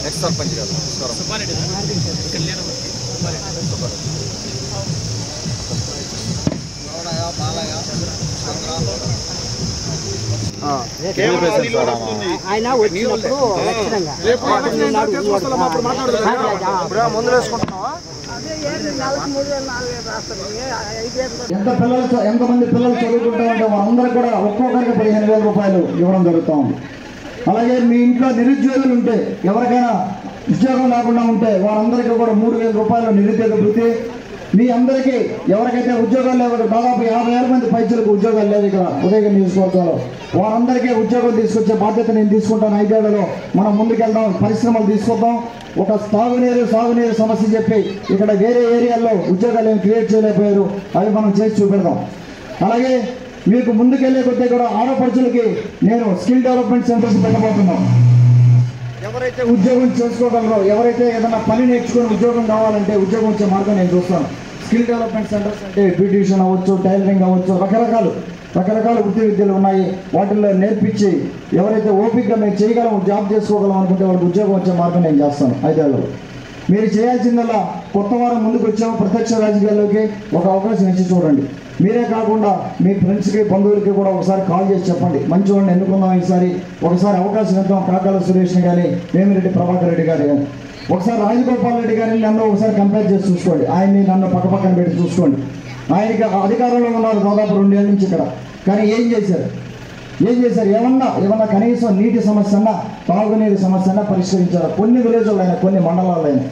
Next sarpanch గారు ఆయన వచ్చినప్పుడు ముందు వేసుకుంటున్నావా? ఎంతమంది పిల్లలు చదువుకుంటామంటే వాళ్ళందరూ కూడా ఒక్కొక్కరికి 15,000 రూపాయలు ఇవ్వడం జరుగుతూ ఉంది. అలాగే మీ ఇంట్లో నిరుద్యోగులు ఉంటే, ఎవరికైనా ఉద్యోగం లేకుండా ఉంటే వారందరికీ కూడా 3,000 రూపాయలు నిరుద్యోగ వృత్తి. మీ అందరికీ ఎవరికైతే ఉద్యోగాలు లేవు, దాదాపు 50,000 మంది పైసలకు ఉద్యోగాలు లేవు ఇక్కడ ఉదయగిరి నియోజకవర్గంలో, వారందరికీ ఉద్యోగం తీసుకొచ్చే బాధ్యత నేను తీసుకుంటాను. 5 ఏళ్లలో మనం ముందుకెళ్దాం, పరిశ్రమలు తీసుకొద్దాం. ఒక సాగునీరు సమస్య చెప్పి ఇక్కడ వేరే ఏరియాల్లో ఉద్యోగాలు ఏమి క్రియేట్ చేయలేకపోయారు, అవి మనం చేసి చూపెడదాం. అలాగే మీకు ముందుకెళ్లే కొద్దీ కూడా ఆడపడుచులకి నేను స్కిల్ డెవలప్మెంట్ సెంటర్స్ పెట్టబోతున్నాను. ఎవరైతే ఉద్యోగం చేసుకోగలరో, ఎవరైతే ఏదైనా పని నేర్చుకుని ఉద్యోగం కావాలంటే ఉద్యోగం వచ్చే మార్గం నేను చూస్తాను. స్కిల్ డెవలప్మెంట్ సెంటర్స్ అంటే బ్యూటిషియన్ అవ్వచ్చు, టైలరింగ్ అవ్వచ్చు, రకరకాల వృత్తి విద్యలు ఉన్నాయి. వాటిల్లో నేర్పించి ఎవరైతే ఓపికగా మేము చేయగలం, జాబ్ చేసుకోగలం అనుకుంటే వాళ్ళకి ఉద్యోగం వచ్చే మార్గం నేను చేస్తాను 5 ఏళ్లలో. మీరు చేయాల్సిందల్లా కొత్త వారం ముందుకు వచ్చాము, ప్రత్యక్ష రాజకీయాల్లోకి ఒక అవకాశం ఇచ్చి చూడండి. మీరే కాకుండా మీ ఫ్రెండ్స్కి, బంధువులకి కూడా ఒకసారి కాల్ చేసి చెప్పండి, మంచివాడిని ఎన్నుకుందాం, ఈసారి ఒకసారి అవకాశం ఇద్దాం. కాకాల సురేష్ని కానీ, వేమిరెడ్డి ప్రభాకర్ రెడ్డి గారు కానీ, ఒకసారి రాజగోపాల్ రెడ్డి గారిని నన్ను ఒకసారి కంపేర్ చేసి చూసుకోండి. ఆయన్ని నన్ను పక్కపక్కన పెట్టి చూసుకోండి. ఆయనకి అధికారంలో ఉన్నారు దాదాపు 2 ఏళ్ళ నుంచి ఇక్కడ. కానీ ఏం చేశారు? ఏమన్నా కనీసం నీటి సమస్య అన్నా, తాగునీరు సమస్య అన్నా పరిష్కరించారు? కొన్ని విలేజ్లో అయినా, కొన్ని మండలాల్లో అయినా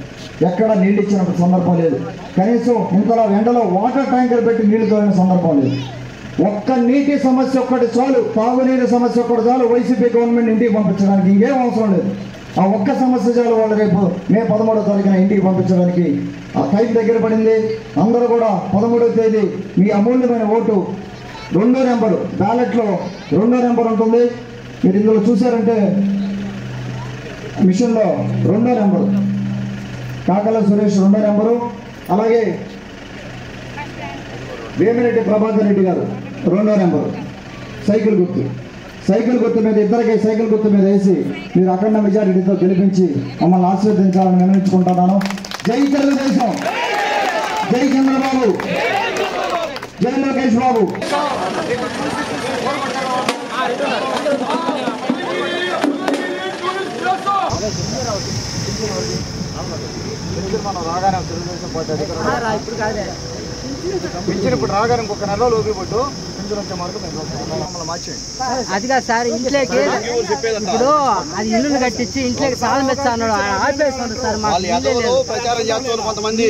ఎక్కడ నీళ్ళు ఇచ్చినప్పుడు సందర్భం లేదు. కనీసం ఇంతలో ఎండలో వాటర్ ట్యాంకర్ పెట్టి నీళ్లు తోలిన సందర్భం లేదు. ఒక్క నీటి సమస్య ఒక్కటి చాలు, తాగునీరు సమస్య ఒక్కటి చాలు వైసీపీ గవర్నమెంట్ ఇంటికి పంపించడానికి. ఇంకేం అవసరం లేదు. ఆ ఒక్క సమస్య చాలు వాళ్ళు రేపు మే 13వ తారీఖున ఇంటికి పంపించడానికి. ఆ టైం దగ్గర పడింది. అందరూ కూడా 13వ తేదీ మీ అమూల్యమైన ఓటు 2వ నెంబరు, బ్యాలెట్లో 2వ నెంబర్ ఉంటుంది. మీరు ఇందులో చూసారంటే మిషన్లో 2వ నెంబరు కాకల సురేష్ 2వ నెంబరు. అలాగే వేమిరెడ్డి ప్రభాకర్ రెడ్డి గారు 2వ నెంబరు. సైకిల్ గుర్తు మీద ఇద్దరికి సైకిల్ గుర్తు మీద వేసి మీరు అఖండ మెజారిటీతో గెలిపించి మమ్మల్ని ఆశీర్వదించాలని నిర్ణయించుకుంటున్నాను. జై తెలుగుదేశం, జై చంద్రబాబు, జై లోకేష్ బాబు. మనం రాగానే తెలుగుదేశం పార్టీ పింఛన్ ఇప్పుడు రాగానే ఇంకొక 1 నెల లోపట్టు పింఛన్ వచ్చే మార్గం మమ్మల్ని మార్చేయండి. అది కాదు సార్, ఇంట్లోకి ఇప్పుడు అది ఇల్లును కట్టించి ఇంట్లోకి సాధన పెంచాను ఆపేస్తాను సార్. మాకు ప్రచారం చేస్తున్నారు కొంతమంది.